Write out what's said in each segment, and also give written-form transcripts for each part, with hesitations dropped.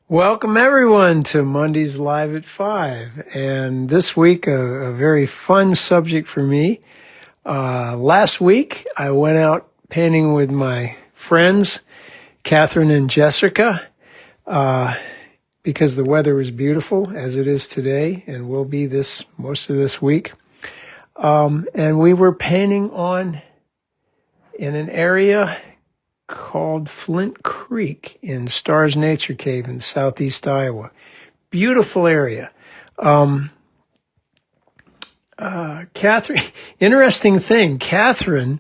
Welcome everyone to Mondays Live at 5. And this week, a very fun subject for me. Last week, I went out painting with my friends, Catherine and Jessica, because the weather was beautiful, as it is today, and will be most of this week. And we were painting in an area called Flint Creek in Stars Nature Cave in southeast Iowa. Beautiful area. Catherine, interesting thing, Catherine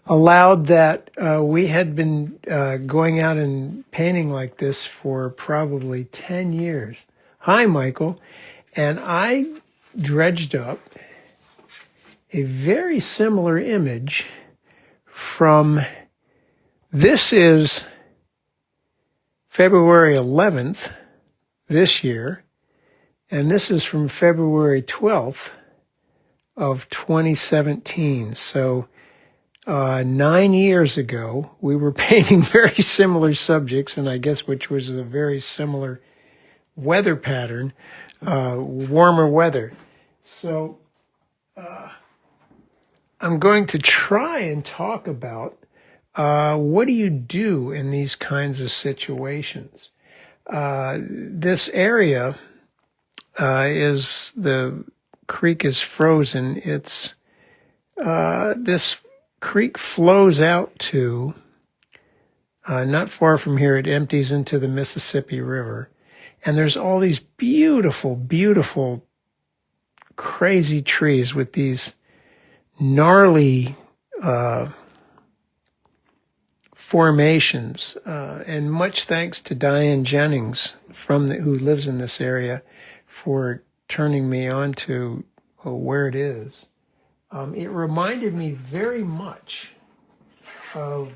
allowed that we had been going out and painting like this for probably 10 years. Hi, Michael. And I dredged up a very similar image from, this is February 11th this year, and this is from February 12th of 2017. So 9 years ago, we were painting very similar subjects, and I guess which was a very similar weather pattern, warmer weather. So I'm going to try and talk about what do you do in these kinds of situations. This area the creek is frozen. This creek flows out to, not far from here, it empties into the Mississippi River. And there's all these beautiful, beautiful, crazy trees with these gnarly formations. And much thanks to Diane Jennings, who lives in this area, for turning me on to where it is. It reminded me very much of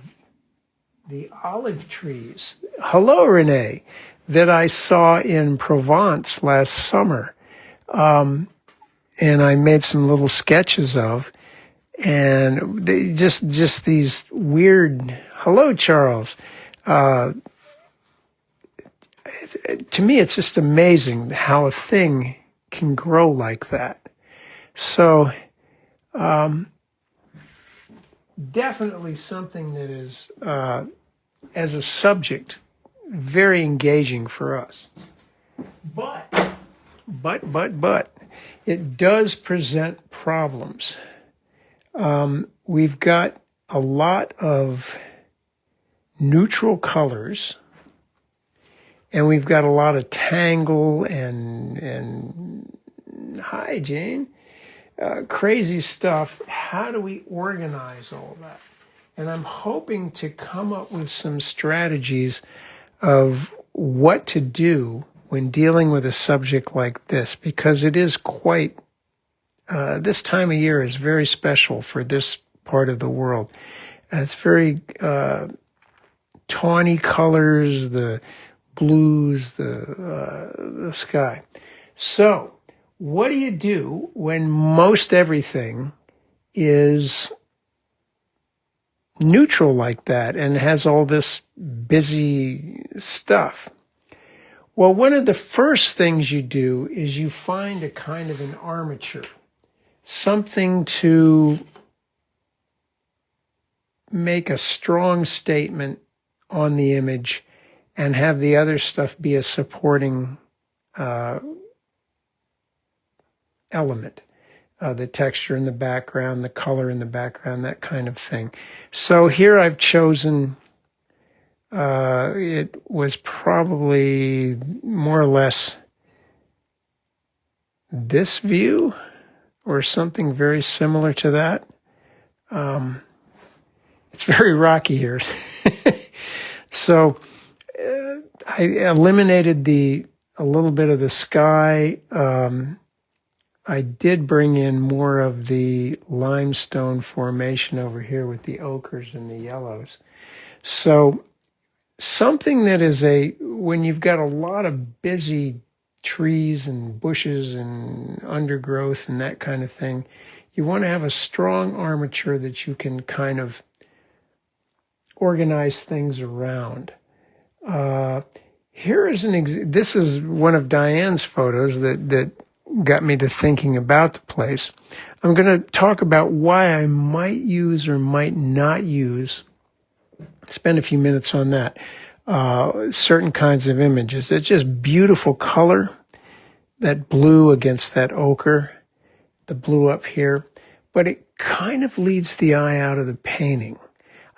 the olive trees. Hello, Renee, that I saw in Provence last summer. And I made some little sketches of. And they just these weird, hello, Charles. To me, it's just amazing how a thing can grow like that. So, definitely something that is, as a subject, very engaging for us. But, it does present problems. We've got a lot of neutral colors, and we've got a lot of tangle and hi, Jane, crazy stuff. How do we organize all that? And I'm hoping to come up with some strategies of what to do when dealing with a subject like this, because it is quite, this time of year is very special for this part of the world. It's very tawny colors, the blues, the sky. So what do you do when most everything is neutral like that and has all this busy stuff? Well, one of the first things you do is you find a kind of an armature, something to make a strong statement on the image and have the other stuff be a supporting element. The texture in the background, the color in the background, that kind of thing. So here I've chosen, it was probably more or less this view or something very similar to that. It's very rocky here. So I eliminated a little bit of the sky. I did bring in more of the limestone formation over here with the ochres and the yellows. So something that is when you've got a lot of busy trees and bushes and undergrowth and that kind of thing, you want to have a strong armature that you can kind of organize things around. Here is this is one of Diane's photos that got me to thinking about the place. I'm going to talk about why I might use or might not use, spend a few minutes on that, certain kinds of images. It's just beautiful color, that blue against that ochre, the blue up here, but it kind of leads the eye out of the painting.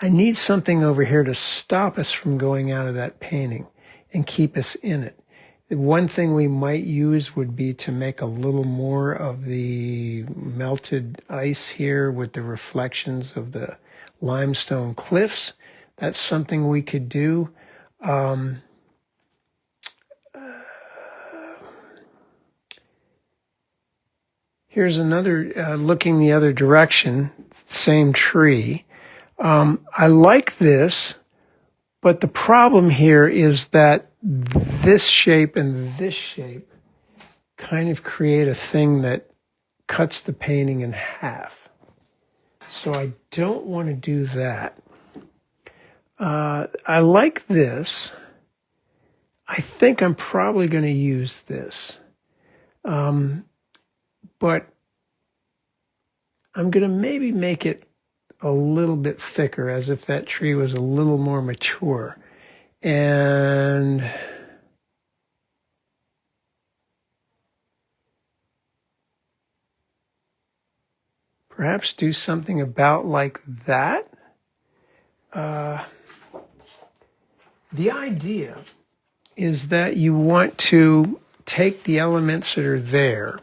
I need something over here to stop us from going out of that painting and keep us in it. One thing we might use would be to make a little more of the melted ice here with the reflections of the limestone cliffs. That's something we could do. Here's another, looking the other direction, same tree. I like this, but the problem here is that this shape and this shape kind of create a thing that cuts the painting in half. So I don't want to do that. I like this. I think I'm probably going to use this. But I'm going to maybe make it a little bit thicker, as if that tree was a little more mature. And perhaps do something about like that. The idea is that you want to take the elements that are there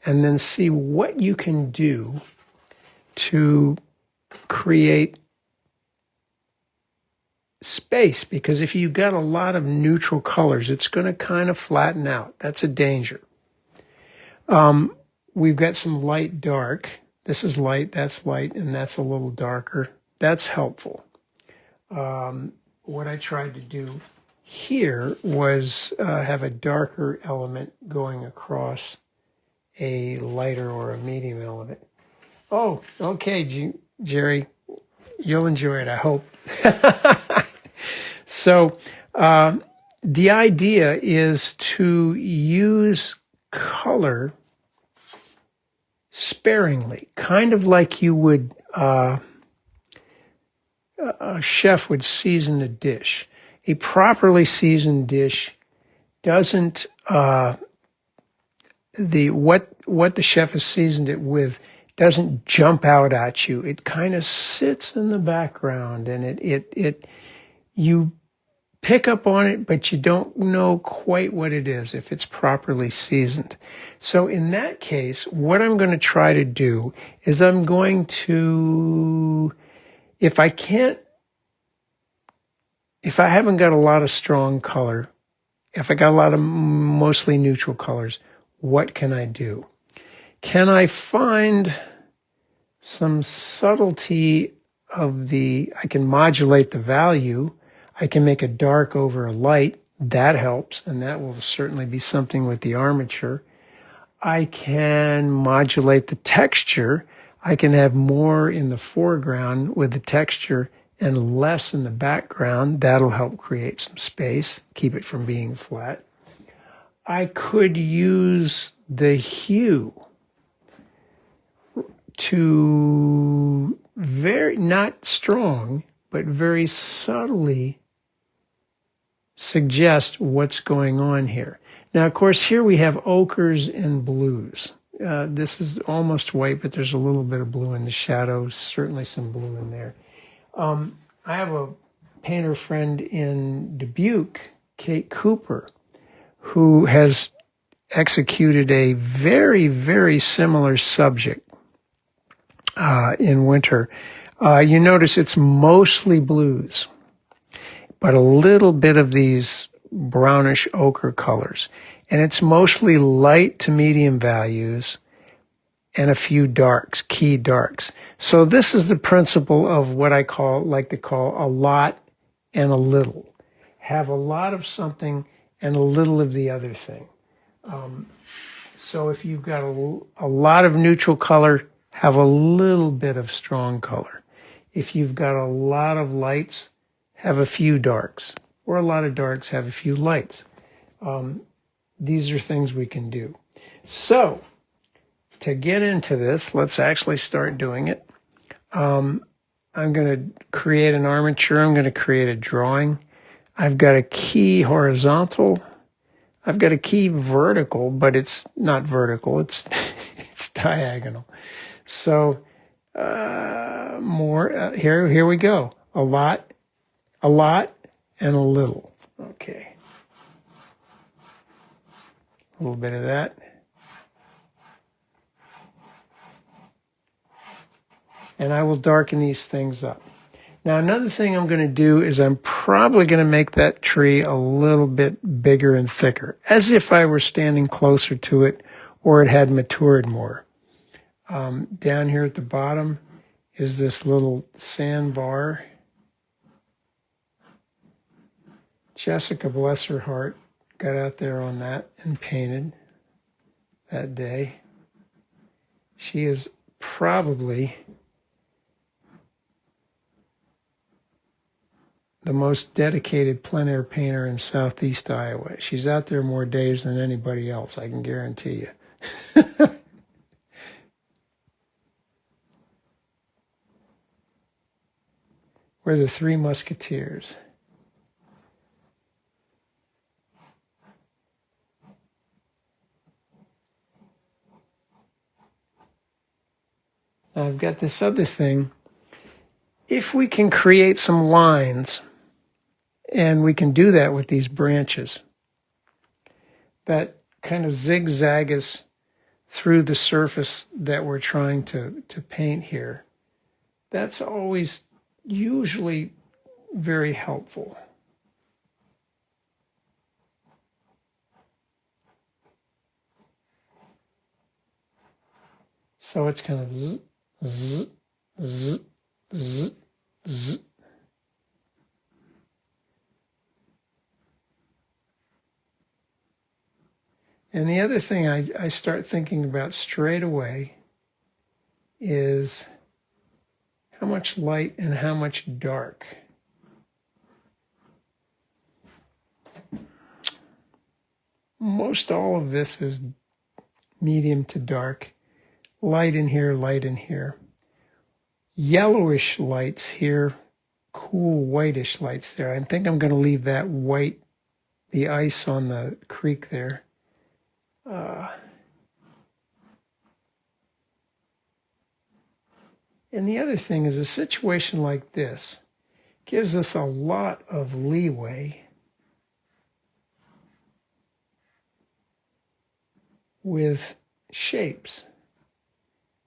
and then see what you can do to create space, because if you've got a lot of neutral colors, it's going to kind of flatten out. That's a danger. We've got some light dark. This is light, that's light, and that's a little darker. That's helpful. What I tried to do here was have a darker element going across a lighter or a medium element. Oh, okay, Jerry, you'll enjoy it, I hope. So the idea is to use color sparingly, kind of like you would, a chef would season a dish. A properly seasoned dish doesn't, what the chef has seasoned it with doesn't jump out at you. It kind of sits in the background, and you pick up on it, but you don't know quite what it is if it's properly seasoned. So in that case, what I'm going to try to do is I'm going to, if I haven't got a lot of strong color, if I got a lot of mostly neutral colors, what can I do? Can I find some subtlety of I can modulate the value. I can make a dark over a light. That helps, and that will certainly be something with the armature. I can modulate the texture. I can have more in the foreground with the texture and less in the background. That'll help create some space, keep it from being flat. I could use the hue to not strong, but very subtly suggest what's going on here. Now, of course, here we have ochres and blues. This is almost white, but there's a little bit of blue in the shadows, certainly some blue in there. I have a painter friend in Dubuque, Kate Cooper, who has executed a very, very similar subject in winter. You notice it's mostly blues, but a little bit of these brownish ochre colors. And it's mostly light to medium values and a few darks, key darks. So this is the principle of what I like to call a lot and a little. Have a lot of something and a little of the other thing. So if you've got a lot of neutral color, have a little bit of strong color. If you've got a lot of lights, have a few darks. or a lot of darks have a few lights. These are things we can do. So to get into this, let's actually start doing it. I'm going to create an armature. I'm going to create a drawing. I've got a key horizontal. I've got a key vertical, but it's not vertical. It's it's diagonal. So here we go. A lot, and a little. Okay. A little bit of that. And I will darken these things up. Now, another thing I'm going to do is I'm probably going to make that tree a little bit bigger and thicker, as if I were standing closer to it or it had matured more. Down here at the bottom is this little sandbar. Jessica, bless her heart, got out there on that and painted that day. She is probably the most dedicated plein air painter in Southeast Iowa. She's out there more days than anybody else, I can guarantee you. We're the Three Musketeers. Now I've got this other thing. If we can create some lines, and we can do that with these branches, that kind of zigzag us through the surface that we're trying to paint here, that's always usually very helpful. So it's kind of zzz, zzz, zzz, zzz, zzz. And the other thing I start thinking about straight away is how much light and how much dark. Most all of this is medium to dark. Light in here, light in here. Yellowish lights here, cool whitish lights there. I think I'm going to leave that white, the ice on the creek there. And the other thing is a situation like this gives us a lot of leeway with shapes.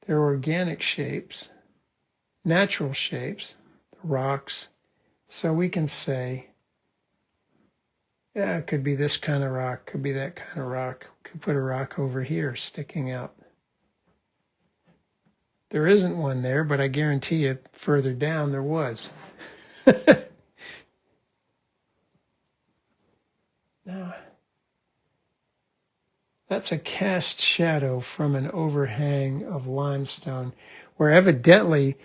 They're organic shapes, natural shapes, the rocks. So we can say, yeah, it could be this kind of rock, could be that kind of rock. Could put a rock over here sticking out. There isn't one there, but I guarantee you further down there was. Now, that's a cast shadow from an overhang of limestone, where evidently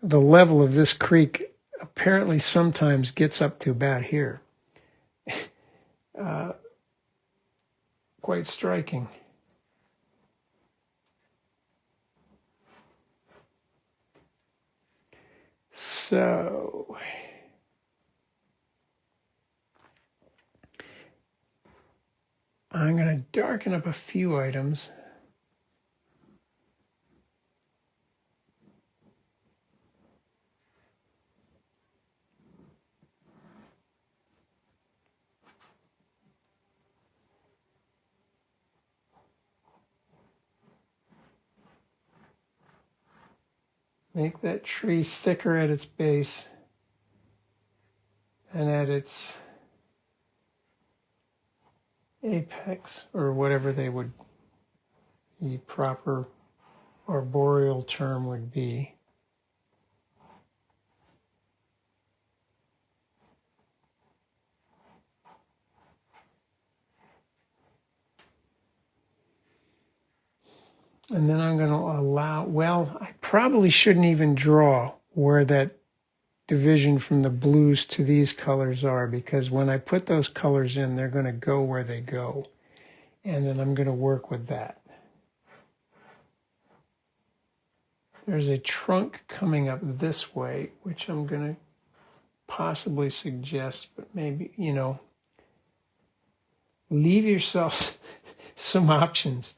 the level of this creek apparently sometimes gets up to about here. Quite striking. So, I'm going to darken up a few items. Make that tree thicker at its base and at its apex, or whatever the proper arboreal term would be. And then I'm going to allow, well, I probably shouldn't even draw where that division from the blues to these colors are, because when I put those colors in, they're going to go where they go. And then I'm going to work with that. There's a trunk coming up this way, which I'm going to possibly suggest, but maybe, leave yourself some options.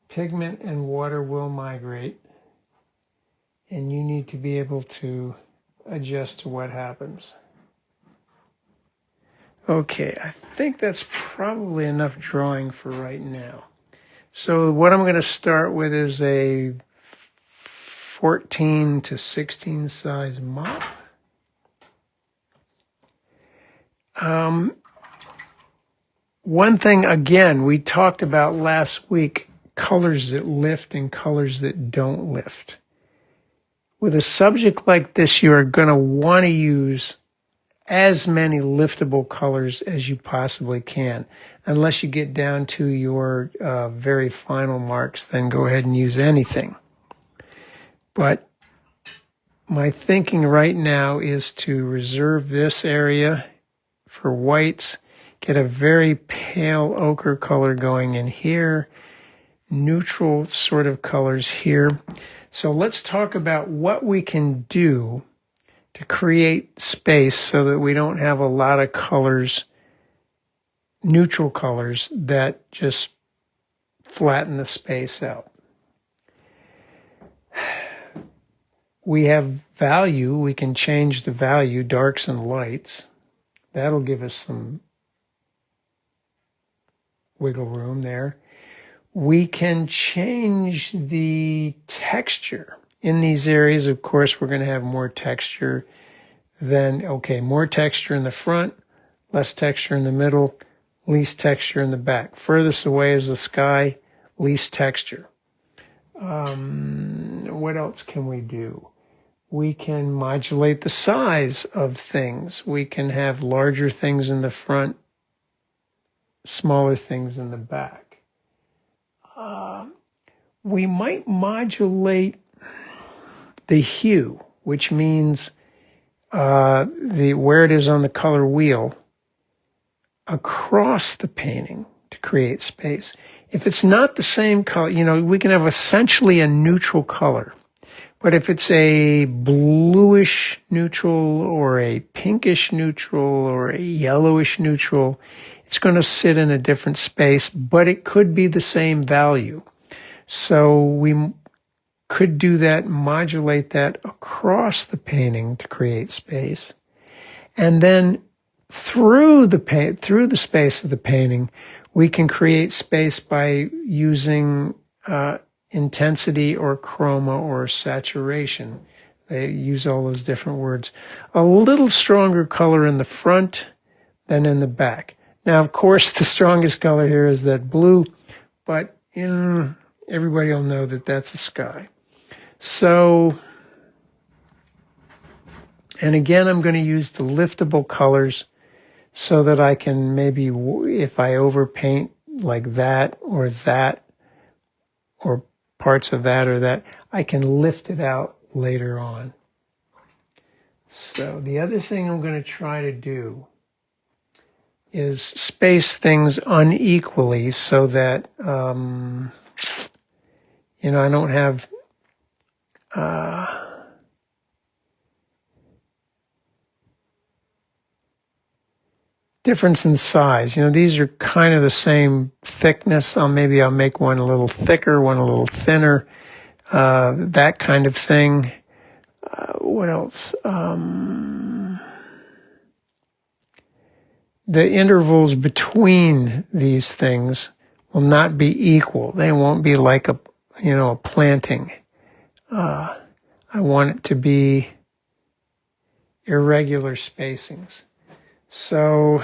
Pigment and water will migrate, and you need to be able to adjust to what happens. Okay, I think that's probably enough drawing for right now. So what I'm going to start with is a 14 to 16 size mop. One thing, again, we talked about last week, colors that lift and colors that don't lift. With a subject like this, you are going to want to use as many liftable colors as you possibly can. Unless you get down to your very final marks, then go ahead and use anything. But my thinking right now is to reserve this area for whites, get a very pale ochre color going in here, neutral sort of colors here. So let's talk about what we can do to create space so that we don't have a lot of colors, neutral colors, that just flatten the space out. We have value. We can change the value, darks and lights. That'll give us some wiggle room there. We can change the texture. In these areas, of course, we're going to have more texture than, more texture in the front, less texture in the middle, least texture in the back. Furthest away is the sky, least texture. What else can we do? We can modulate the size of things. We can have larger things in the front, smaller things in the back. We might modulate the hue, which means where it is on the color wheel across the painting to create space. If it's not the same color, we can have essentially a neutral color. But if it's a bluish neutral or a pinkish neutral or a yellowish neutral, it's going to sit in a different space, but it could be the same value. So we could do that, modulate that across the painting to create space. And then through the space of the painting, we can create space by using intensity or chroma or saturation. They use all those different words. A little stronger color in the front than in the back. Now, of course, the strongest color here is that blue, but everybody will know that that's a sky. So, and again, I'm going to use the liftable colors so that I can maybe, if I overpaint like that, or parts of that or that, I can lift it out later on. So the other thing I'm going to try to do is space things unequally so that, I don't have difference in size. These are kind of the same thickness. Maybe I'll make one a little thicker, one a little thinner, that kind of thing. What else? The intervals between these things will not be equal. They won't be like a planting. I want it to be irregular spacings. So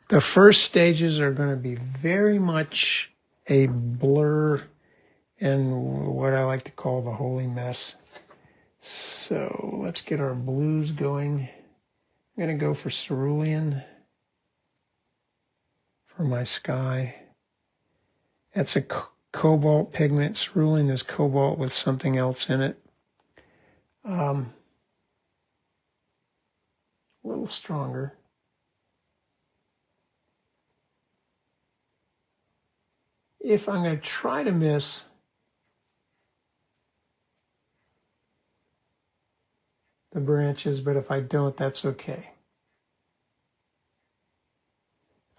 the first stages are going to be very much a blur and what I like to call the holy mess. So let's get our blues going. I'm going to go for cerulean for my sky. That's a cobalt pigment, cerulean is cobalt with something else in it. A little stronger. If I'm going to try to miss the branches, but if I don't, that's okay.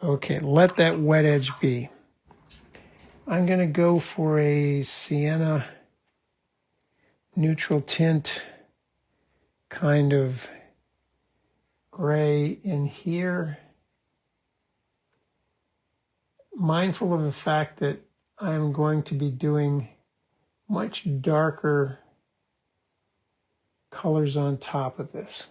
Okay, let that wet edge be. I'm going to go for a sienna neutral tint kind of gray in here. Mindful of the fact that I'm going to be doing much darker colors on top of this.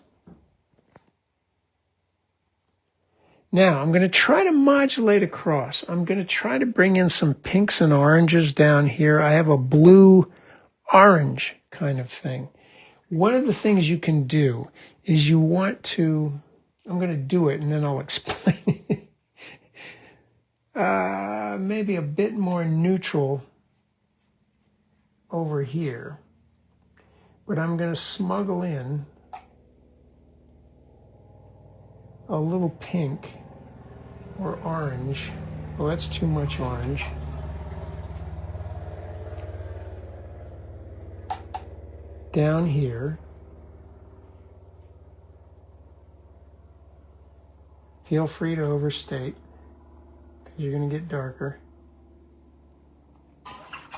Now, I'm going to try to modulate across. I'm going to try to bring in some pinks and oranges down here. I have a blue-orange kind of thing. One of the things you can do is you want to, I'm going to do it and then I'll explain it. Maybe a bit more neutral over here. But I'm going to smuggle in a little pink or orange. Oh, that's too much orange. Down here. Feel free to overstate because you're going to get darker.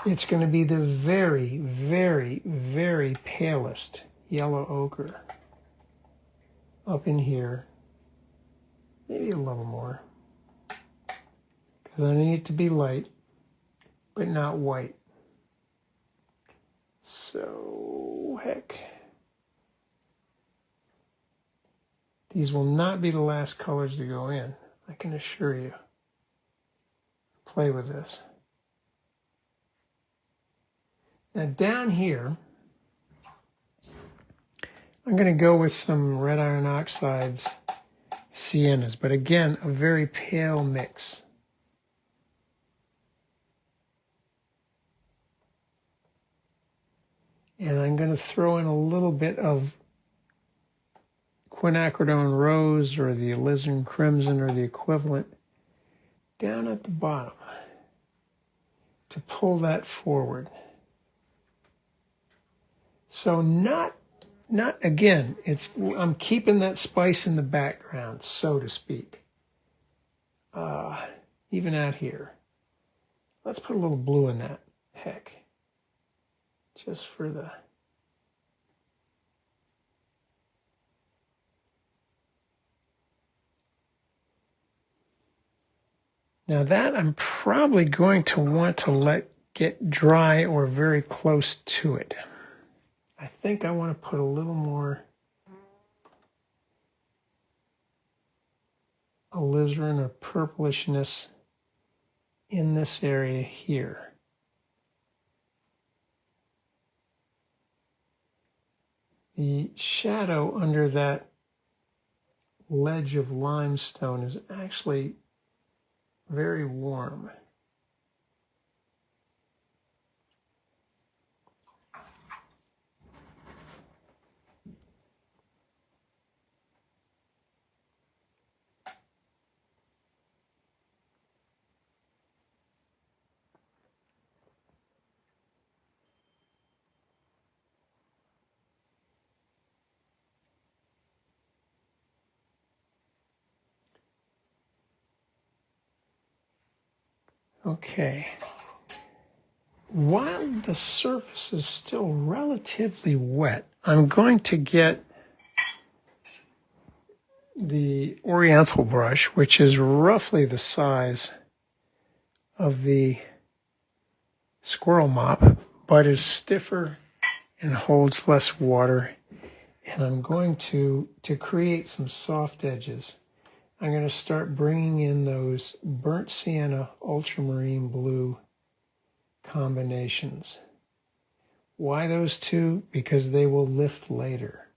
It's going to be the very, very, very palest yellow ochre up in here. Maybe a little more. Because I need it to be light, but not white. So, heck. These will not be the last colors to go in, I can assure you. Play with this. Now down here, I'm going to go with some red iron oxides, siennas, but again, a very pale mix. And I'm going to throw in a little bit of quinacridone rose or the alizarin crimson or the equivalent down at the bottom to pull that forward. So not again, I'm keeping that spice in the background, so to speak. Even out here. Let's put a little blue in that, heck. Just for the... Now that I'm probably going to want to let get dry or very close to it. I think I want to put a little more alizarin or purplishness in this area here. The shadow under that ledge of limestone is actually very warm. Okay. While the surface is still relatively wet, I'm going to get the Oriental brush, which is roughly the size of the squirrel mop, but is stiffer and holds less water. And I'm going to create some soft edges, I'm going to start bringing in those burnt sienna ultramarine blue combinations. Why those two? Because they will lift later.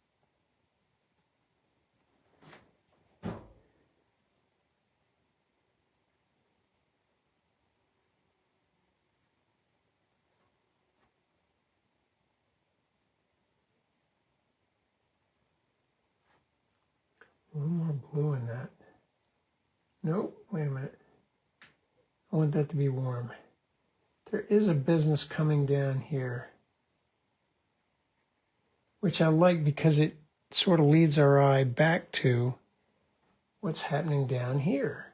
little more blue in that. Nope, wait a minute. I want that to be warm. There is a business coming down here, which I like because it sort of leads our eye back to what's happening down here.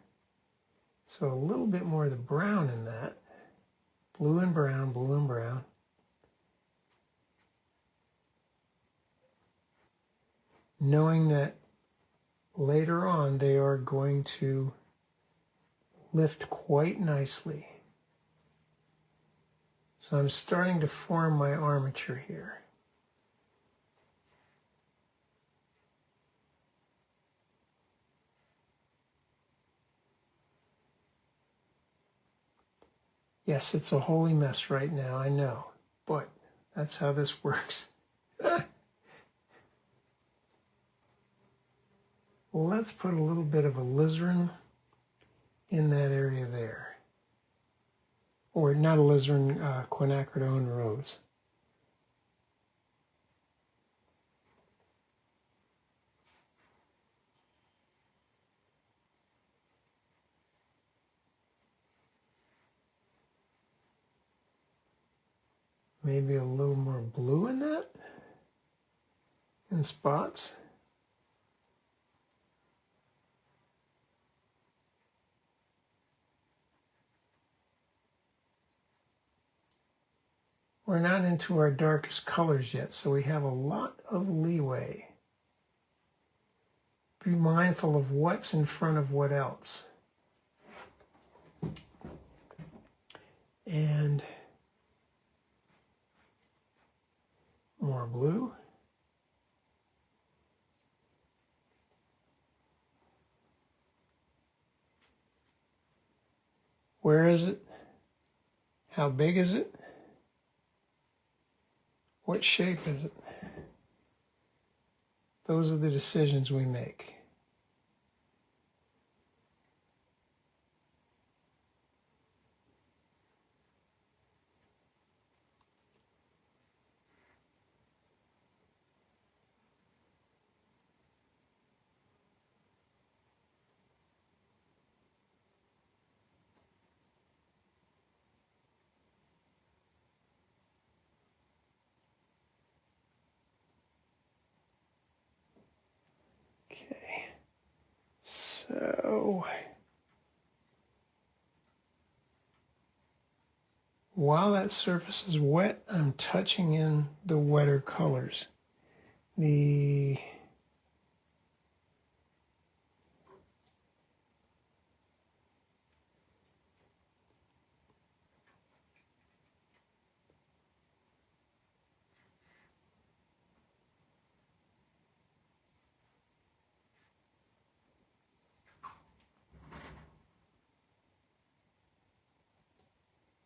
So a little bit more of the brown in that. Blue and brown, blue and brown. Knowing that later on they are going to lift quite nicely. So I'm starting to form my armature here. Yes, it's a holy mess right now, I know, but that's how this works. Let's put a little bit of alizarin in that area there. Or not alizarin, quinacridone rose. Maybe a little more blue in that, in spots. We're not into our darkest colors yet, so we have a lot of leeway. Be mindful of what's in front of what else. And more blue. Where is it? How big is it? What shape is it? Those are the decisions we make. Okay, so while that surface is wet, I'm touching in the wetter colors.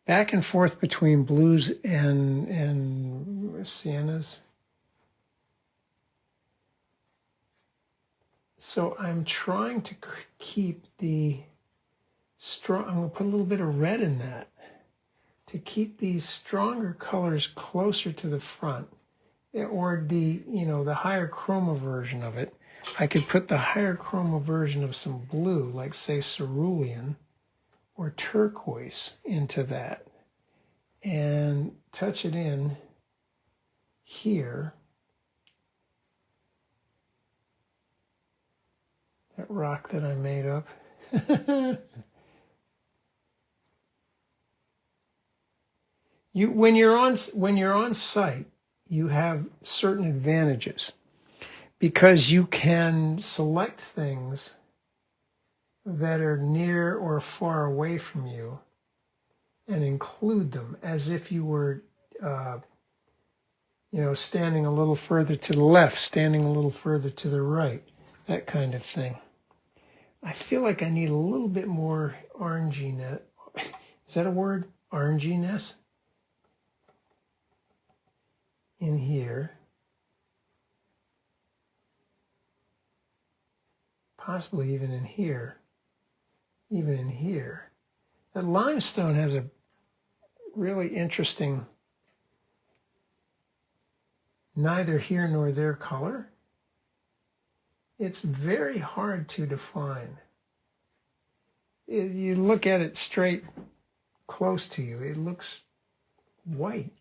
Back and forth between blues and siennas. So I'm trying to keep the strong, I'm going to put a little bit of red in that to keep these stronger colors closer to the front, or the higher chroma version of it. I could put the higher chroma version of some blue, like say cerulean or turquoise, into that and touch it in here. That rock that I made up. When you're on site, you have certain advantages because you can select things that are near or far away from you and include them as if you were standing a little further to the left, standing a little further to the right, that kind of thing. I feel like I need a little bit more oranginess. Is that a word? Oranginess? In here. Possibly even in here. Even in here. That limestone has a really interesting neither here nor there color. It's very hard to define. You look at it straight close to you, it looks white.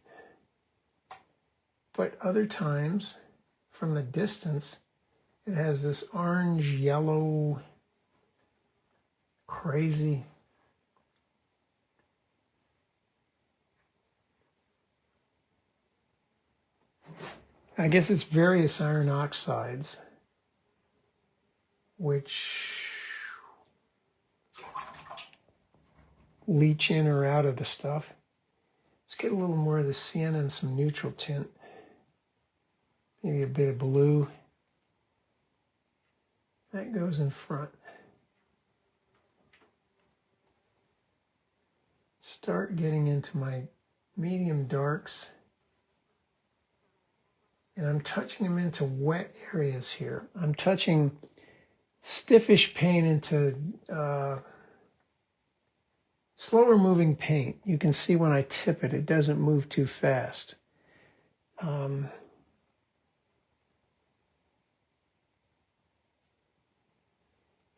But other times, from the distance, it has this orange, yellow, crazy. I guess it's various iron oxides, which leach in or out of the stuff. Let's get a little more of the sienna and some neutral tint. Maybe a bit of blue. That goes in front. Start getting into my medium darks. And I'm touching them into wet areas here. I'm touching stiffish paint into slower moving paint. You can see when I tip it, it doesn't move too fast. But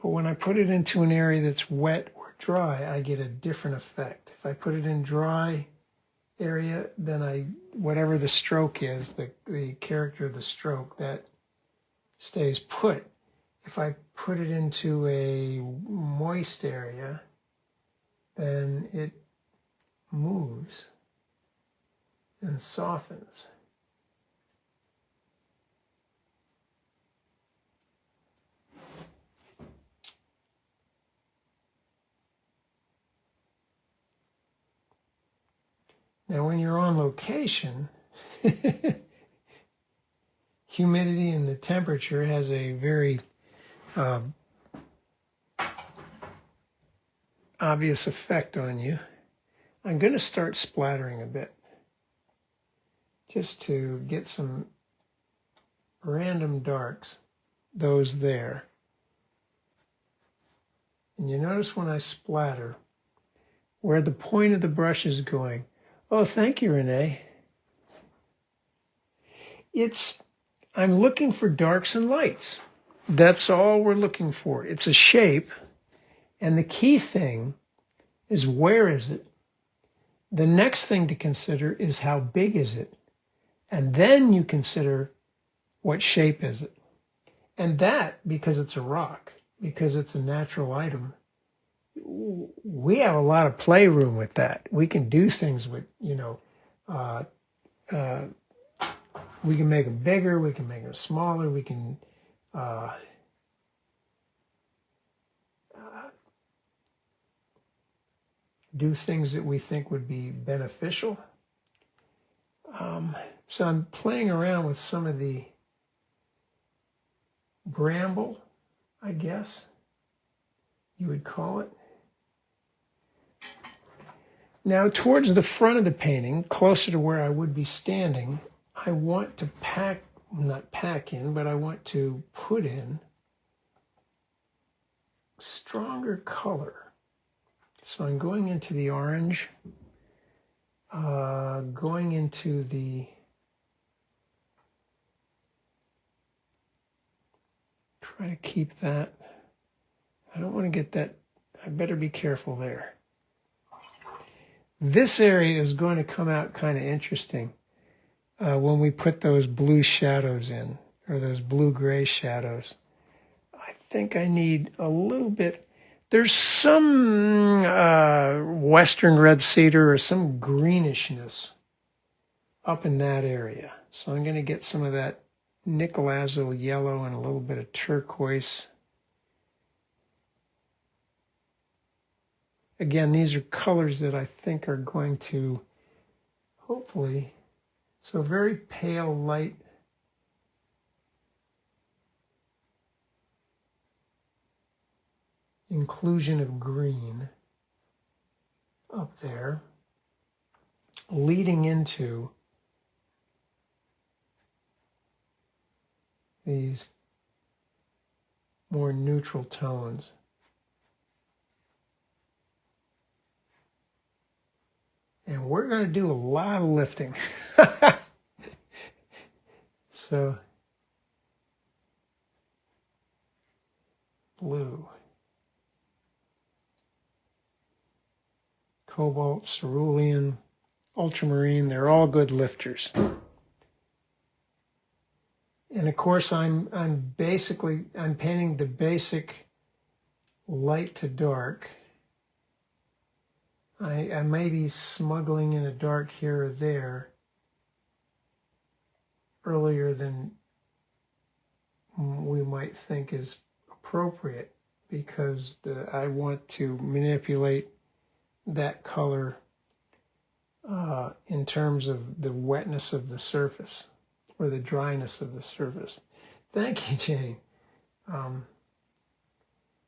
when I put it into an area that's wet or dry, I get a different effect. If I put it in dry area, then whatever the stroke is, the character of the stroke, that stays put. If I put it into a moist area, then it moves and softens. Now, when you're on location, humidity and the temperature has a very obvious effect on you. I'm going to start splattering a bit just to get some random darks, those there. And you notice when I splatter, where the point of the brush is going. Oh, thank you, Renee. I'm looking for darks and lights. That's all we're looking for. It's a shape. And the key thing is, where is it? The next thing to consider is, how big is it? And then you consider, what shape is it? And that, because it's a rock, because it's a natural item, we have a lot of playroom with that. We can do things with, we can make them bigger, we can make them smaller, we can do things that we think would be beneficial. So I'm playing around with some of the bramble, I guess you would call it. Now, towards the front of the painting, closer to where I would be standing, I want to not pack in, but I want to put in stronger color. So I'm going into the orange, going into the try to keep that. I don't want to get that. I better be careful there. This area is going to come out kind of interesting when we put those blue shadows in, or those blue-gray shadows. I think I need a little bit. There's some western red cedar or some greenishness up in that area. So I'm going to get some of that nickel azul yellow and a little bit of turquoise. Again, these are colors that I think are going to, hopefully, so very pale light. Inclusion of green up there, leading into these more neutral tones. And we're going to do a lot of lifting. So blue. Cobalt, cerulean, ultramarine, they're all good lifters. And of course I'm painting the basic light to dark. I may be smuggling in a dark here or there earlier than we might think is appropriate, because I want to manipulate that color in terms of the wetness of the surface or the dryness of the surface. Thank you, Jane.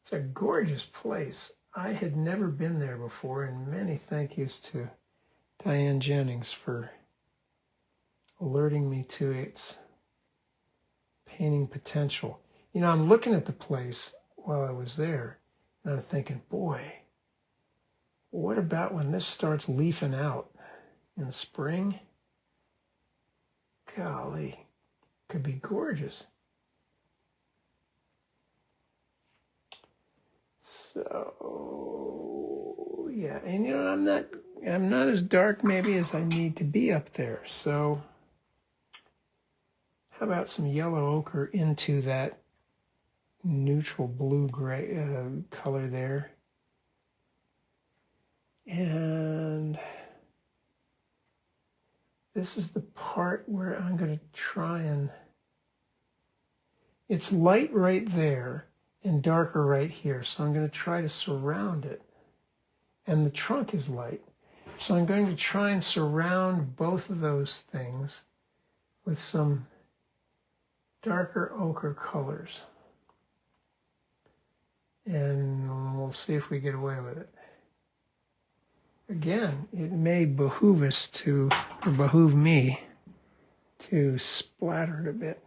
It's a gorgeous place. I had never been there before, and many thank yous to Diane Jennings for alerting me to its painting potential. You know, I'm looking at the place while I was there, and I'm thinking, boy, what about when this starts leafing out in spring? Golly, could be gorgeous. So, yeah, and you know, I'm not as dark maybe as I need to be up there. So how about some yellow ochre into that neutral blue-gray color there? And this is the part where I'm going to try and... It's light right there and darker right here, so I'm going to try to surround it. And the trunk is light. So I'm going to try and surround both of those things with some darker ochre colors. And we'll see if we get away with it. Again, it may behoove me to splatter it a bit.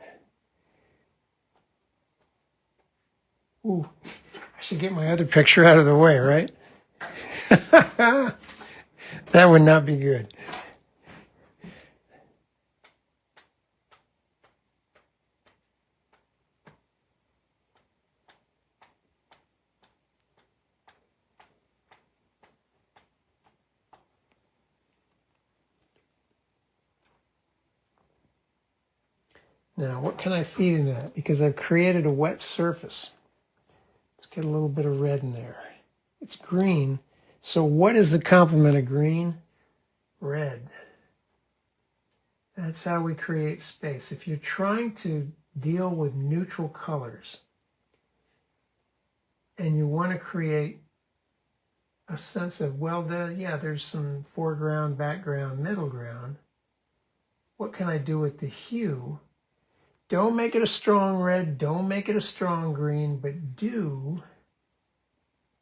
Ooh, I should get my other picture out of the way, right? That would not be good. Now, what can I feed into that? Because I've created a wet surface. Let's get a little bit of red in there. It's green. So what is the complement of green? Red. That's how we create space. If you're trying to deal with neutral colors and you want to create a sense of, well, there's some foreground, background, middle ground. What can I do with the hue? Don't make it a strong red, don't make it a strong green, but do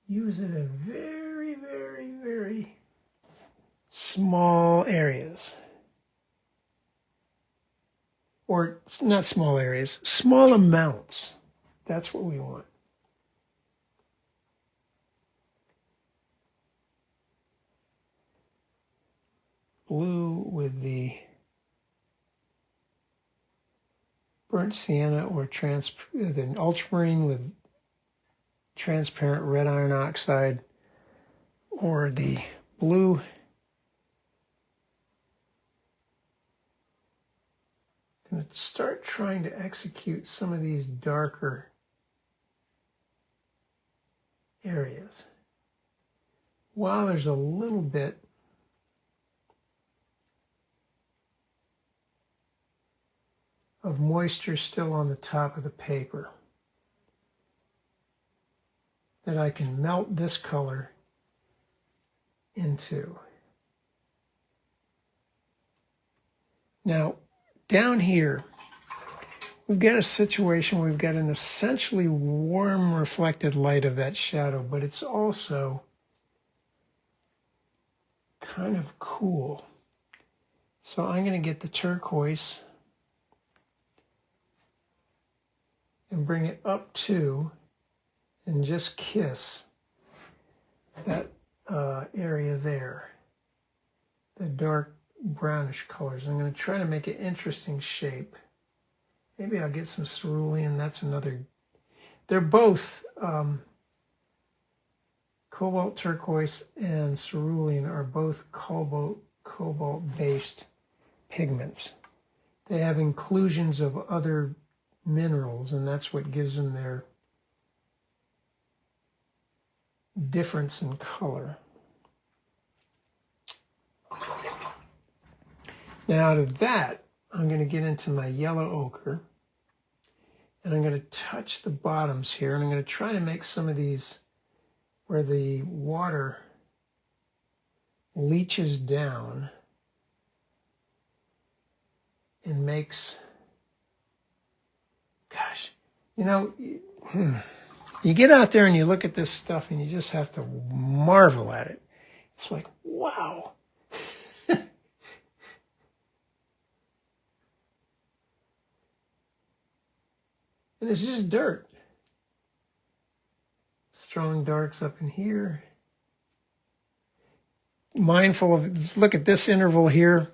use it in very, very, very small areas. Or not small areas, small amounts. That's what we want. Blue with the burnt sienna or the ultramarine with transparent red iron oxide, or the blue I'm going to start trying to execute some of these darker areas while there's a little bit of moisture still on the top of the paper, that I can melt this color into. Now, down here, we've got a situation, we've got an essentially warm reflected light of that shadow, but it's also kind of cool. So I'm going to get the turquoise and bring it up to and just kiss that area there, the dark brownish colors. I'm going to try to make an interesting shape. Maybe I'll get some cerulean. That's another they're both cobalt turquoise and cerulean are both cobalt-based pigments. They have inclusions of other minerals, and that's what gives them their difference in color. Now out of that, I'm going to get into my yellow ochre, and I'm going to touch the bottoms here, and I'm going to try to make some of these where the water leaches down and makes, gosh, you know, you get out there and you look at this stuff and you just have to marvel at it. It's like, wow. And it's just dirt. Strong darks up in here. Mindful of, look at this interval here.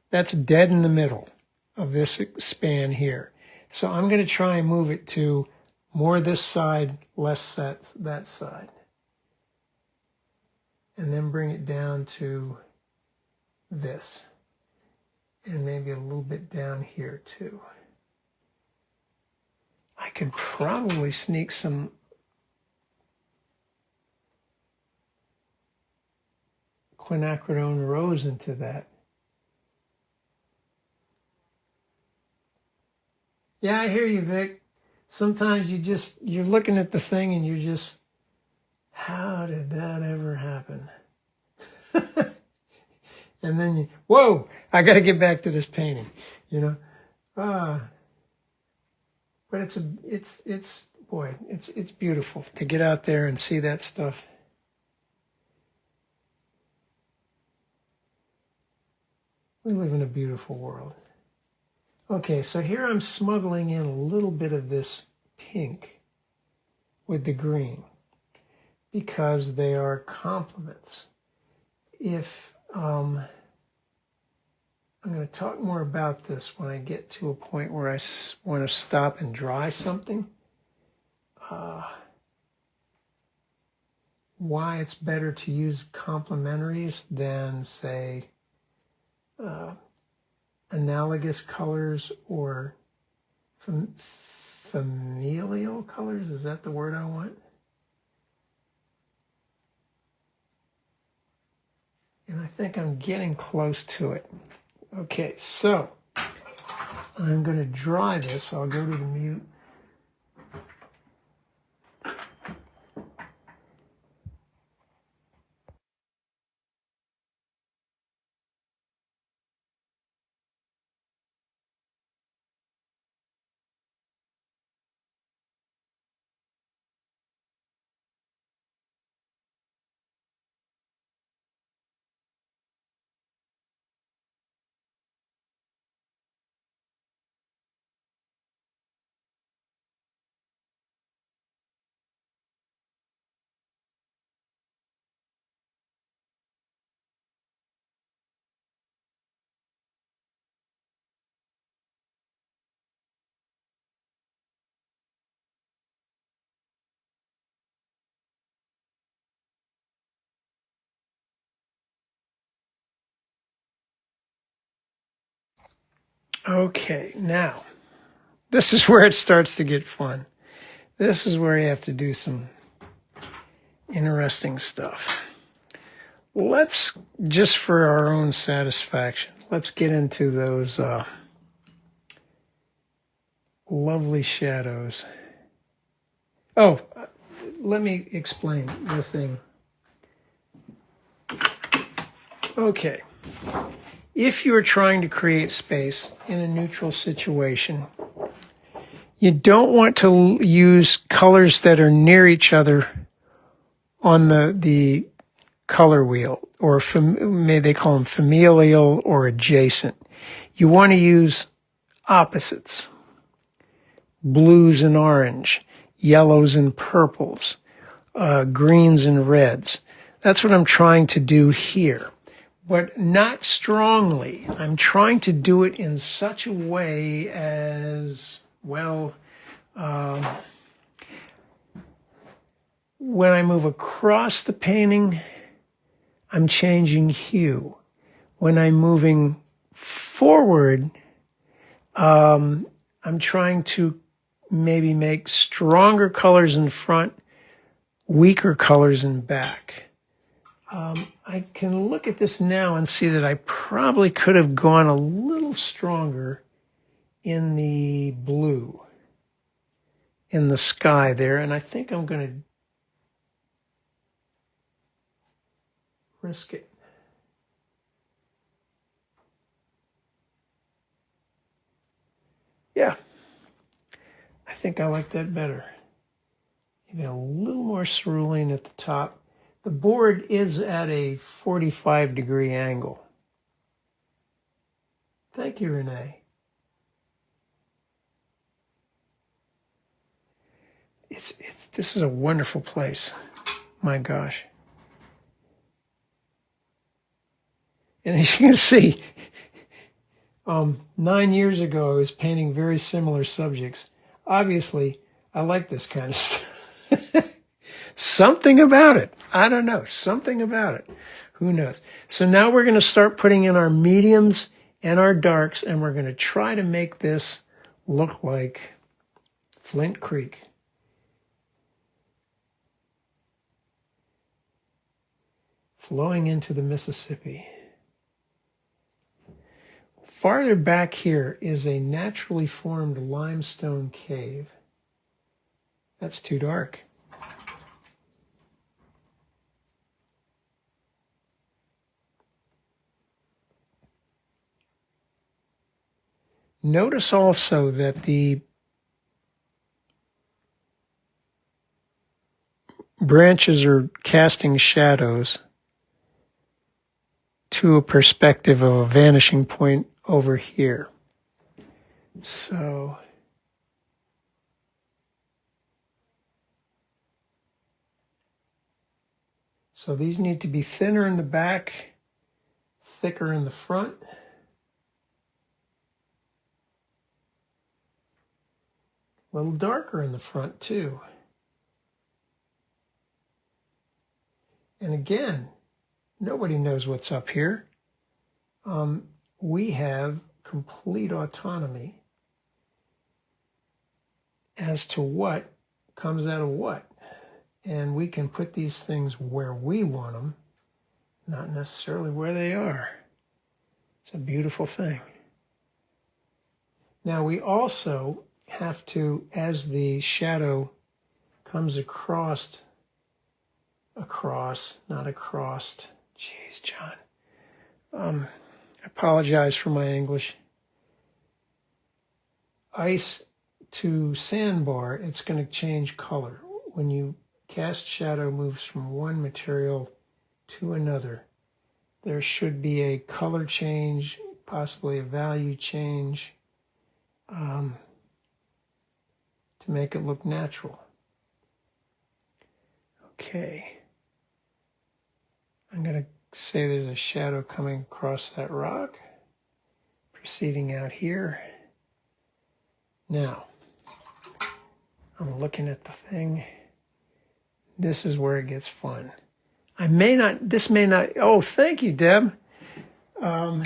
That's dead in the middle of this span here. So I'm going to try and move it to more this side, less that side. And then bring it down to this. And maybe a little bit down here too. I could probably sneak some quinacridone rose into that. Yeah, I hear you, Vic. Sometimes you're looking at the thing and you're just, how did that ever happen? And then whoa, I got to get back to this painting, you know. But it's beautiful to get out there and see that stuff. We live in a beautiful world. Okay, so here I'm smuggling in a little bit of this pink with the green because they are complements. If I'm going to talk more about this when I get to a point where I want to stop and dry something. Why it's better to use complementaries than, say, analogous colors or familial colors. Is that the word I want? And I think I'm getting close to it. Okay, so I'm going to dry this. I'll go to the mute. Okay, now, this is where it starts to get fun. This is where you have to do some interesting stuff. Let's, just for our own satisfaction, let's get into those lovely shadows. Oh, let me explain the thing. Okay. If you're trying to create space in a neutral situation, you don't want to use colors that are near each other on the color wheel, or may they call them familial or adjacent. You want to use opposites, blues and orange, yellows and purples, greens and reds. That's what I'm trying to do here. But not strongly. I'm trying to do it in such a way as, well, when I move across the painting, I'm changing hue. When I'm moving forward, I'm trying to maybe make stronger colors in front, weaker colors in back. I can look at this now and see that I probably could have gone a little stronger in the blue, in the sky there, and I think I'm going to risk it. Yeah, I think I like that better. Maybe a little more cerulean at the top. The board is at a 45-degree angle. Thank you, Renee. This is a wonderful place. My gosh. And as you can see, 9 years ago, I was painting very similar subjects. Obviously, I like this kind of stuff. Something about it. I don't know. Something about it. Who knows? So now we're going to start putting in our mediums and our darks, and we're going to try to make this look like Flint Creek. Flowing into the Mississippi. Farther back here is a naturally formed limestone cave. That's too dark. Notice also that the branches are casting shadows to a perspective of a vanishing point over here. So these need to be thinner in the back, thicker in the front. A little darker in the front too. And again, nobody knows what's up here. We have complete autonomy as to what comes out of what. And we can put these things where we want them, not necessarily where they are. It's a beautiful thing. Now we also have to, as the shadow comes across, not across. Jeez, John. I apologize for my English. Ice to sandbar, it's going to change color. When you cast shadow moves from one material to another, there should be a color change, possibly a value change, to make it look natural. Okay. I'm going to say there's a shadow coming across that rock, proceeding out here. Now, I'm looking at the thing. This is where it gets fun. Oh, thank you, Deb. Well,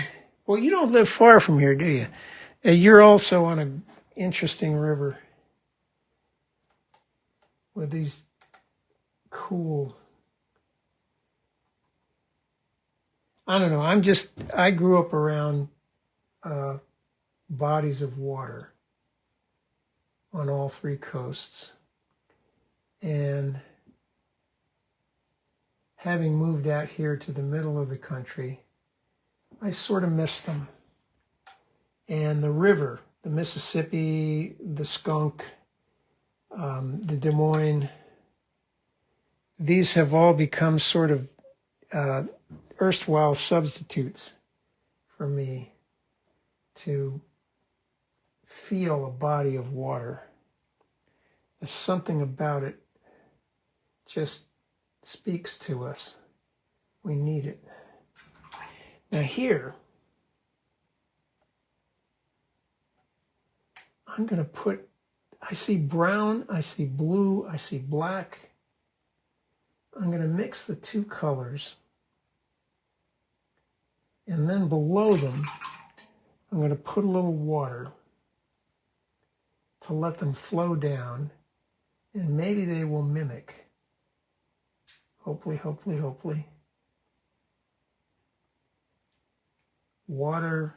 you don't live far from here, do you? You're also on an interesting river with these cool, I don't know, I grew up around bodies of water on all three coasts. And having moved out here to the middle of the country, I sort of missed them. And the river, the Mississippi, the Skunk, the Des Moines, these have all become sort of erstwhile substitutes for me to feel a body of water. There's something about it just speaks to us. We need it. Now here, I'm going to put, I see brown, I see blue, I see black. I'm going to mix the two colors, and then below them, I'm going to put a little water to let them flow down, and maybe they will mimic. Hopefully, hopefully, hopefully. Water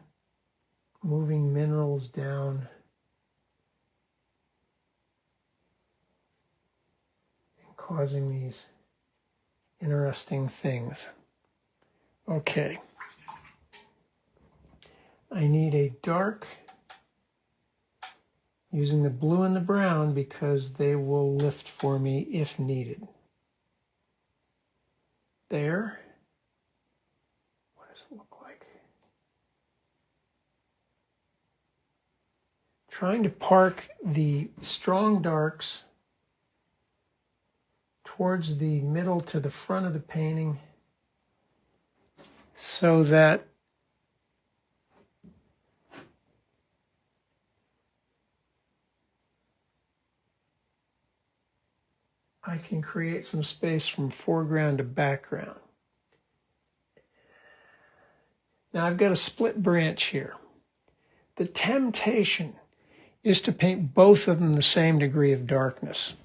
moving minerals down and causing these interesting things. Okay. I need a dark, using the blue and the brown because they will lift for me if needed. There. What does it look like? Trying to park the strong darks towards the middle to the front of the painting so that I can create some space from foreground to background. Now I've got a split branch here. The temptation is to paint both of them the same degree of darkness,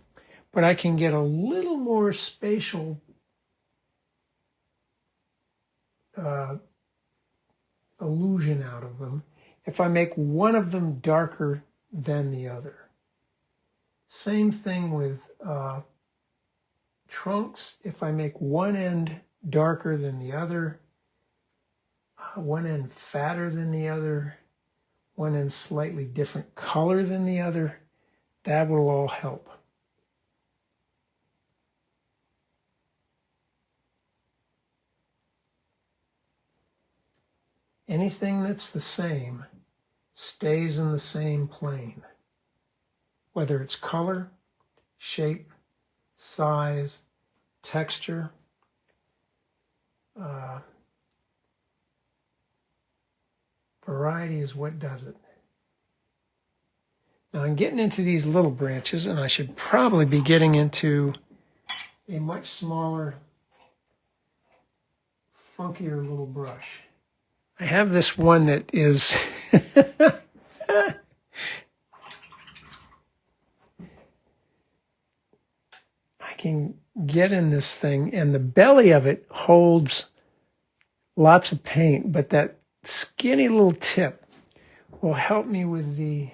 but I can get a little more spatial illusion out of them if I make one of them darker than the other. Same thing with trunks. If I make one end darker than the other, one end fatter than the other, one end slightly different color than the other, that will all help. Anything that's the same stays in the same plane, whether it's color, shape, size, texture. Variety is what does it. Now I'm getting into these little branches, and I should probably be getting into a much smaller, funkier little brush. I have this one that is I can get in this thing, and the belly of it holds lots of paint, but that skinny little tip will help me with the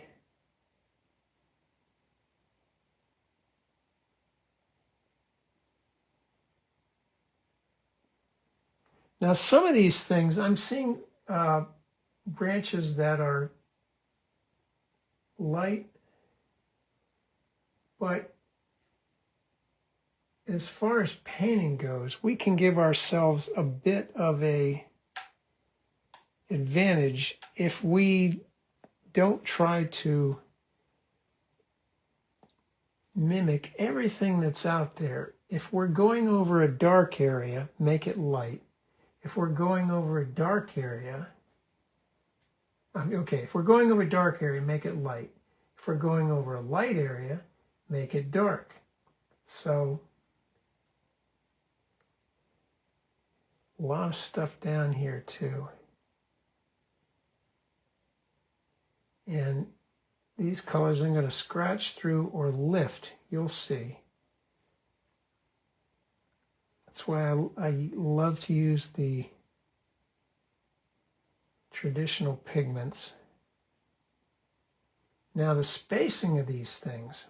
now some of these things I'm seeing branches that are light, but as far as painting goes, we can give ourselves a bit of a advantage if we don't try to mimic everything that's out there. If we're going over a dark area, make it light. If we're going over a dark area, if we're going over a dark area, make it light. If we're going over a light area, make it dark. So a lot of stuff down here too. And these colors I'm going to scratch through or lift, you'll see. That's why I love to use the traditional pigments. Now the spacing of these things,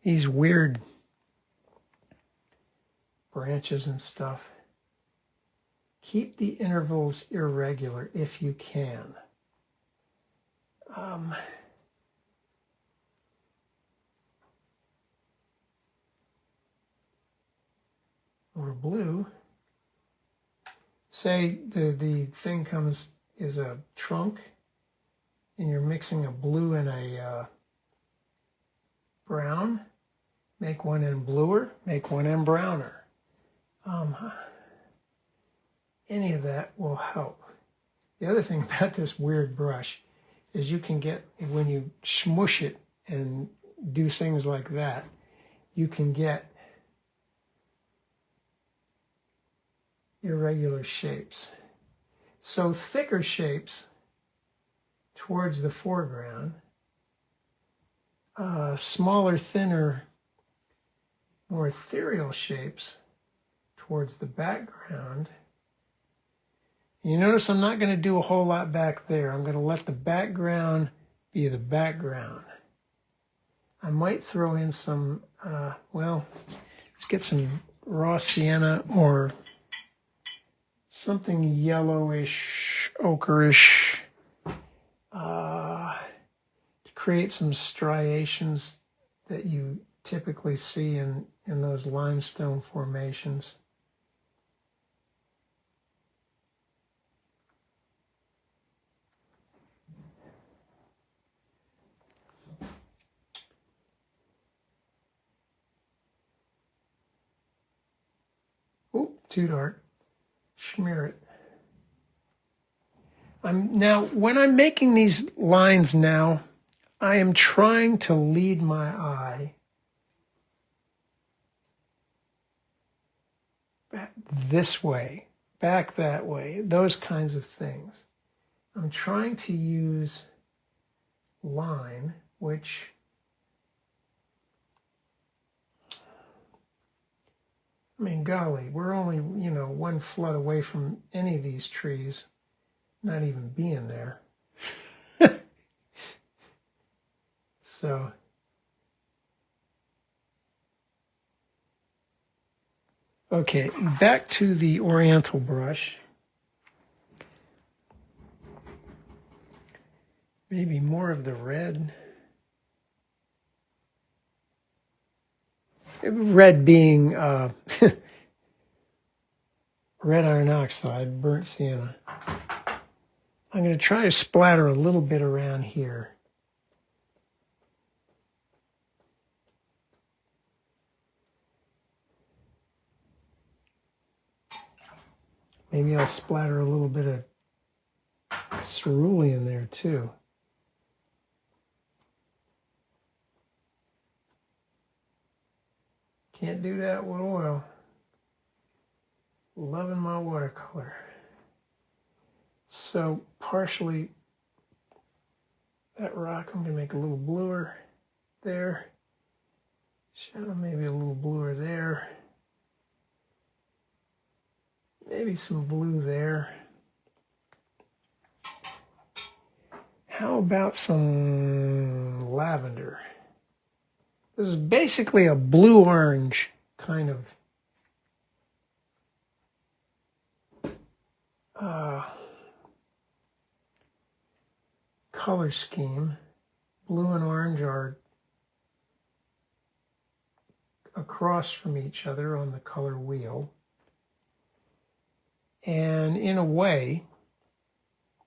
these weird branches and stuff, keep the intervals irregular if you can. Or blue, say the thing is a trunk, and you're mixing a blue and a brown, make one end bluer, make one end browner. Any of that will help. The other thing about this weird brush is you can get, when you smush it and do things like that, you can get irregular shapes. So thicker shapes towards the foreground, smaller, thinner, more ethereal shapes towards the background. You notice I'm not going to do a whole lot back there. I'm going to let the background be the background. I might throw in some, well, let's get some raw sienna or something yellowish, ochreish, to create some striations that you typically see in those limestone formations. Oop, too dark. Smear it. Now, when I'm making these lines now, I am trying to lead my eye back this way, back that way, those kinds of things. I'm trying to use line, which I mean, golly, we're only, 1 flood away from any of these trees not even being there. So, okay, back to the Oriental brush. Maybe more of the red. Red being red iron oxide, burnt sienna. I'm going to try to splatter a little bit around here. Maybe I'll splatter a little bit of cerulean there too. Can't do that with oil. Loving my watercolor. So partially that rock, I'm going to make a little bluer there. Shadow maybe a little bluer there. Maybe some blue there. How about some lavender? This is basically a blue-orange kind of color scheme. Blue and orange are across from each other on the color wheel. And in a way,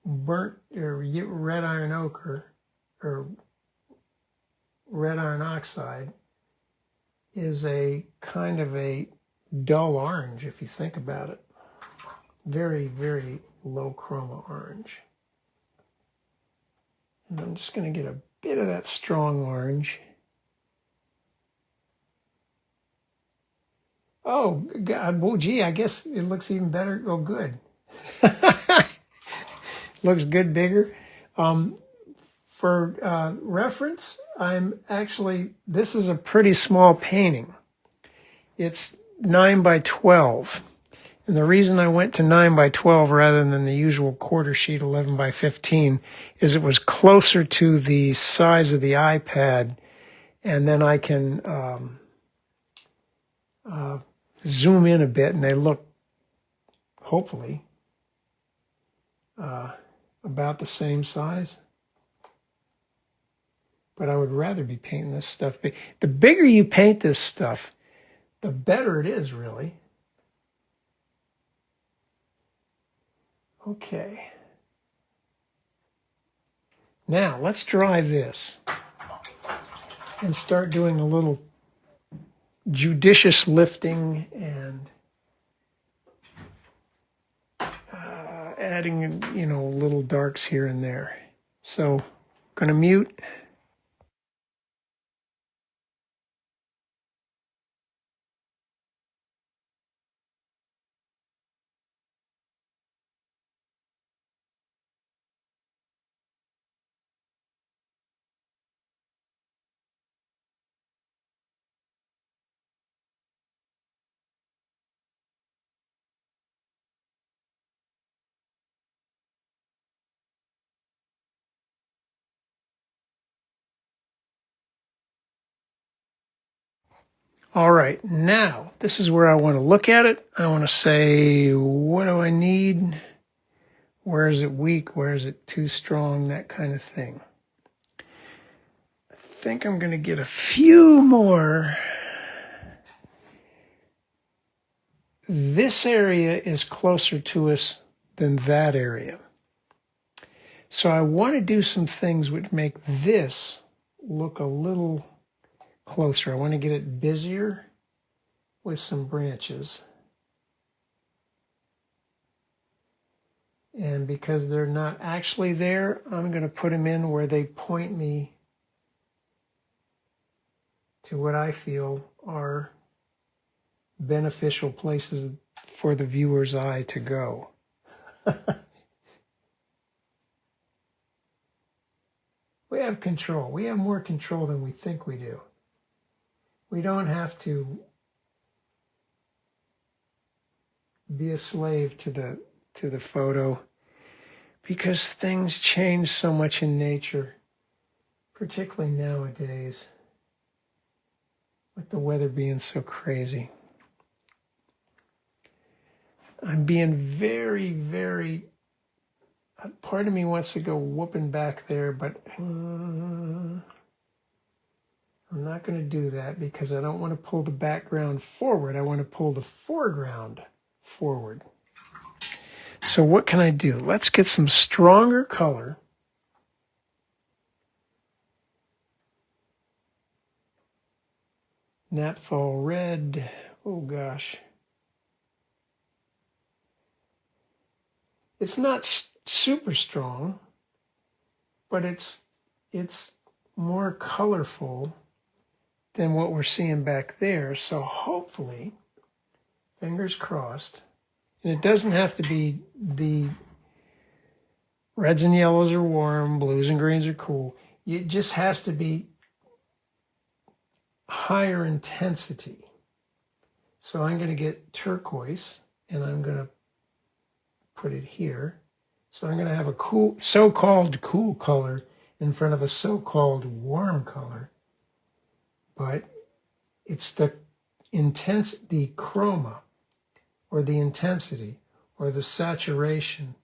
burnt or red iron ochre or red iron oxide is a kind of a dull orange if you think about it. Very, very low chroma orange. And I'm just going to get a bit of that strong orange. Oh, God, well, gee, I guess it looks even better. Oh, good. Looks good bigger. For reference, this is a pretty small painting. It's 9 by 12. And the reason I went to 9 by 12 rather than the usual quarter sheet 11 by 15 is it was closer to the size of the iPad, and then I can zoom in a bit and they look, hopefully, about the same size. But I would rather be painting this stuff big. The bigger you paint this stuff, the better it is, really. Okay. Now, let's dry this and start doing a little judicious lifting and adding, little darks here and there. So, going to mute. All right, now this is where I want to look at it. I want to say, what do I need? Where is it weak? Where is it too strong? That kind of thing. I think I'm going to get a few more. This area is closer to us than that area. So I want to do some things which make this look a little closer. I want to get it busier with some branches. And because they're not actually there, I'm going to put them in where they point me to what I feel are beneficial places for the viewer's eye to go. We have control. We have more control than we think we do. We don't have to be a slave to the photo, because things change so much in nature, particularly nowadays, with the weather being so crazy. I'm being very, very, part of me wants to go whooping back there, but I'm not going to do that because I don't want to pull the background forward. I want to pull the foreground forward. So what can I do? Let's get some stronger color. Naphthol red. Oh gosh. It's not super strong, but it's more colorful than what we're seeing back there. So hopefully, fingers crossed, and it doesn't have to be the reds and yellows are warm, blues and greens are cool. It just has to be higher intensity. So I'm going to get turquoise, and I'm going to put it here. So I'm going to have a cool, so-called cool color in front of a so-called warm color. But it's the chroma, or the intensity, or the saturation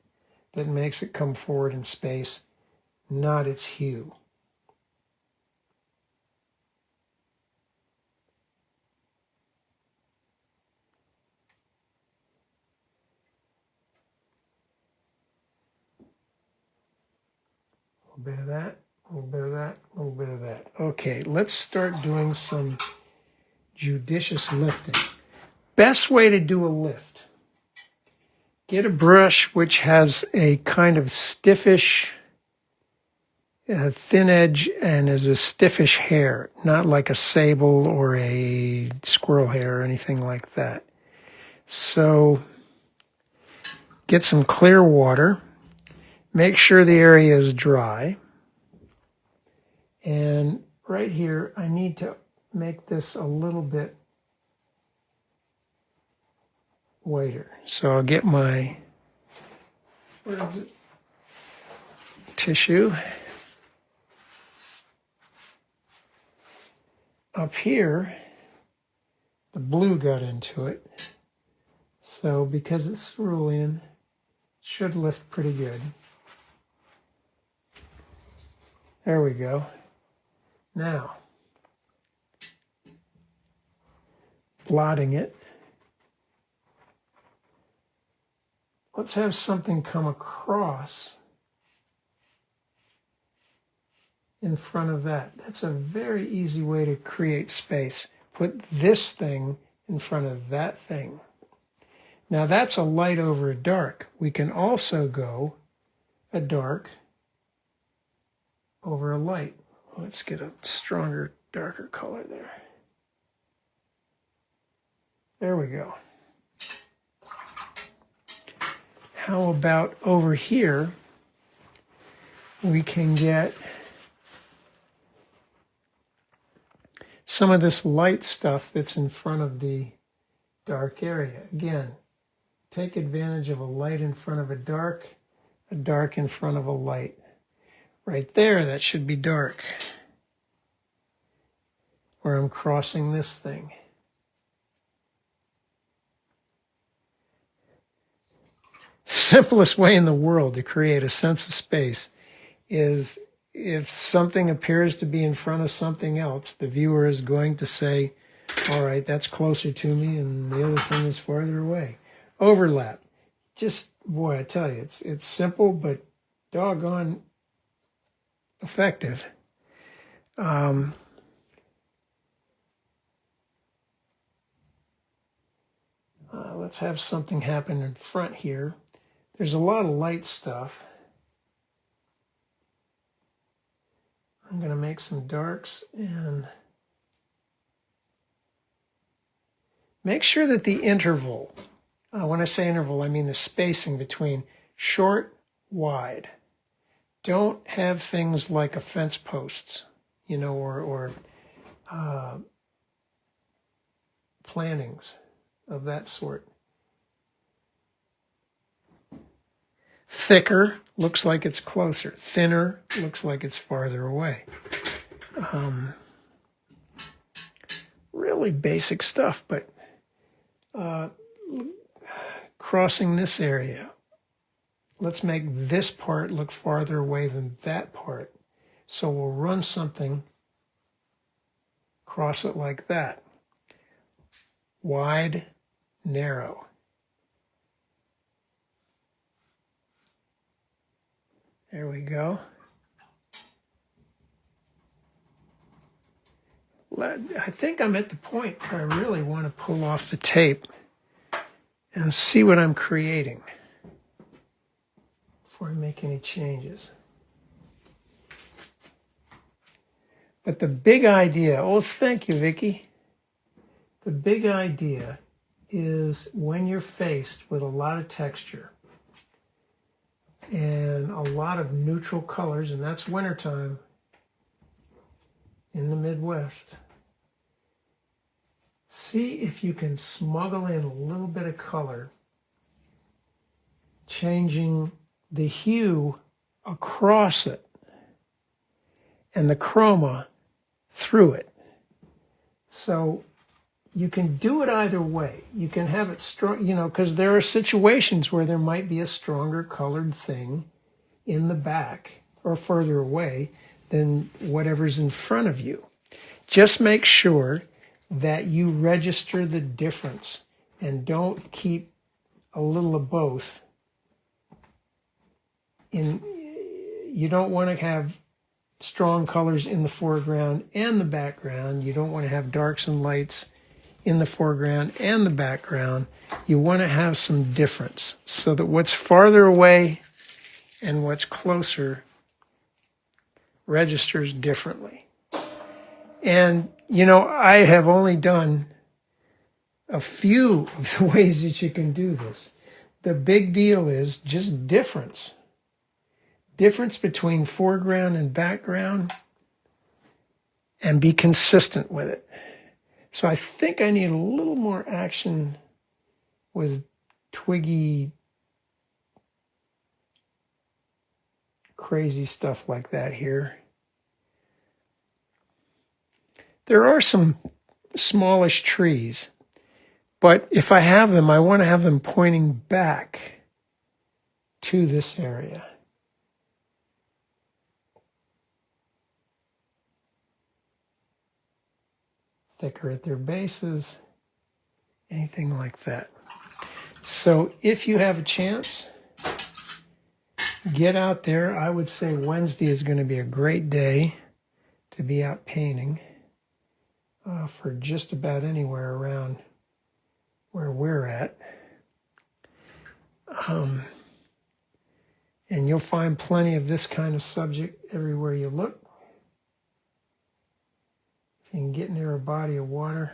that makes it come forward in space, not its hue. A little bit of that, a little bit of that, a little bit of that. Okay, let's start doing some judicious lifting. Best way to do a lift. Get a brush which has a kind of stiffish, thin edge and is a stiffish hair, not like a sable or a squirrel hair or anything like that. So get some clear water. Make sure the area is dry. And right here, I need to make this a little bit whiter. So I'll get my tissue. Up here, the blue got into it. So because it's cerulean, it should lift pretty good. There we go. Now, blotting it. Let's have something come across in front of that. That's a very easy way to create space. Put this thing in front of that thing. Now that's a light over a dark. We can also go a dark over a light. Let's get a stronger, darker color there. There we go. How about over here, we can get some of this light stuff that's in front of the dark area. Again, take advantage of a light in front of a dark in front of a light. Right there, that should be dark, where I'm crossing this thing. simplest way in the world to create a sense of space is if something appears to be in front of something else, the viewer is going to say, all right, that's closer to me, and the other thing is farther away. Overlap. Just, boy, I tell you, it's simple, but doggone effective. Let's have something happen in front here. There's a lot of light stuff. I'm going to make some darks and make sure that the interval, when I say interval, I mean the spacing between short, wide. Don't have things like a fence posts, you know, or plantings of that sort. Thicker looks like it's closer. Thinner looks like it's farther away. Really basic stuff, but crossing this area. Let's make this part look farther away than that part. So we'll run something, cross it like that. Wide, narrow. There we go. I think I'm at the point where I really want to pull off the tape and see what I'm creating before I make any changes. But the big idea, oh, thank you, Vicki. The big idea is when you're faced with a lot of texture and a lot of neutral colors, and that's wintertime in the Midwest, see if you can smuggle in a little bit of color, changing the hue across it and the chroma through it. So you can do it either way. You can have it strong, you know, because there are situations where there might be a stronger colored thing in the back or further away than whatever's in front of you. Just make sure that you register the difference and don't keep a little of both. You don't want to have strong colors in the foreground and the background. You don't want to have darks and lights in the foreground and the background. You want to have some difference so that what's farther away and what's closer registers differently. And, you know, I have only done a few of the ways that you can do this. The big deal is just difference. Difference between foreground and background, and be consistent with it. So I think I need a little more action with twiggy, crazy stuff like that here. There are some smallish trees, but if I have them, I want to have them pointing back to this area. Thicker at their bases, anything like that. So if you have a chance, get out there. I would say Wednesday is going to be a great day to be out painting for just about anywhere around where we're at. And you'll find plenty of this kind of subject everywhere you look. You can get near a body of water.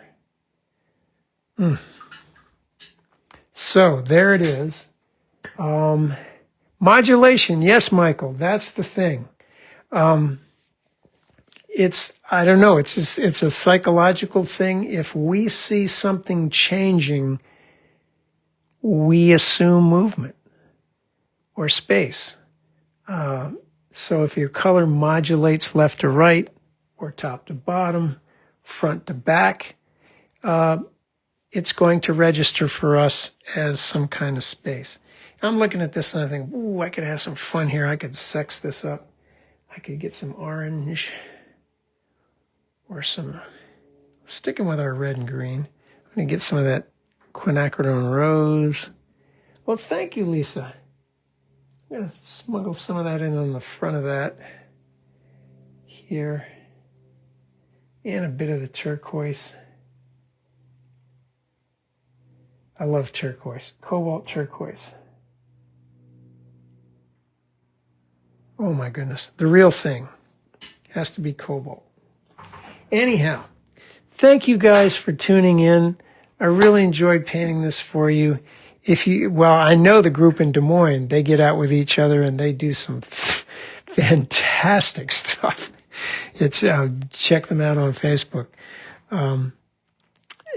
So there it is. Modulation, yes, Michael, that's the thing. I don't know, it's a psychological thing. If we see something changing, we assume movement or space. So if your color modulates left to right or top to bottom, front to back, it's going to register for us as some kind of space. I'm looking at this and I think, ooh, I could have some fun here. I could sex this up. I could get some orange or some, sticking with our red and green. I'm going to get some of that quinacridone rose. Well, thank you, Lisa. I'm going to smuggle some of that in on the front of that here. And a bit of the turquoise. I love turquoise, cobalt turquoise. Oh my goodness, the real thing has to be cobalt. Anyhow, thank you guys for tuning in. I really enjoyed painting this for you. Well, I know the group in Des Moines, they get out with each other and they do some fantastic stuff. It's check them out on Facebook.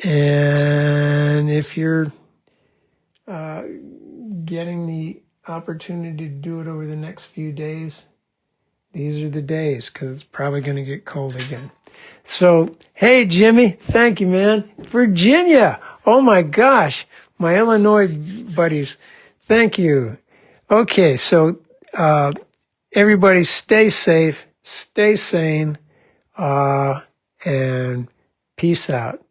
And if you're getting the opportunity to do it over the next few days, these are the days, because it's probably going to get cold again. So, hey, Jimmy, thank you, man. Virginia, oh my gosh, my Illinois buddies, thank you. Okay, so everybody stay safe, stay sane, and peace out.